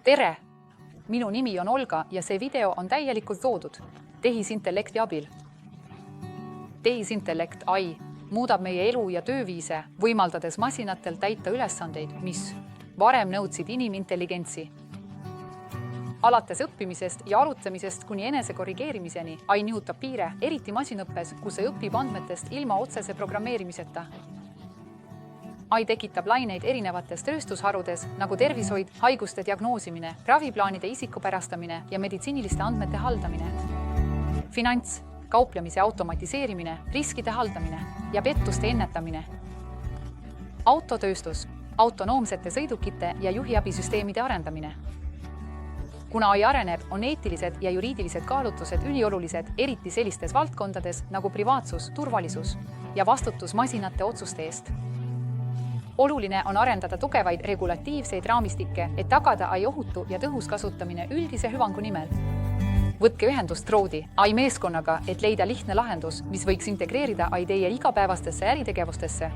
tere! Minu nimi on Olga ja see video on täielikult loodud tehisintellekti abil. Tehisintellekt AI muudab meie elu ja tööviise, võimaldades masinatel täita ülesandeid, mis varem nõudsid inimintelligentsi. Alates õppimisest ja arutlemisest kuni enese korrigeerimiseni AI nihutab piire, eriti masinõppes, kus see õpib andmetest ilma otsese programmeerimiseta. AI tekitab laineid erinevates tööstusharudes, nagu tervishoid, haiguste diagnoosimine, raviplaanide isikupärastamine ja meditsiiniliste andmete haldamine. Finants, kauplemise automatiseerimine, riskide haldamine ja pettuste ennetamine. Autotööstus, autonoomsete sõidukite ja juhiabisüsteemide arendamine. Kuna AI areneb, on eetilised ja juriidilised kaalutlused üliolulised, eriti sellistes valdkondades nagu privaatsus, turvalisus ja vastutus masinate otsuste eest. Oluline on arendada tugevaid regulatiivseid raamistikke, et tagada AI ohutu ja tõhus kasutamine üldise hüvangu nimel. Võtke ühendust Roodi AI meeskonnaga, et leida lihtne lahendus, mis võiks integreerida AI teie igapäevastesse äritegevustesse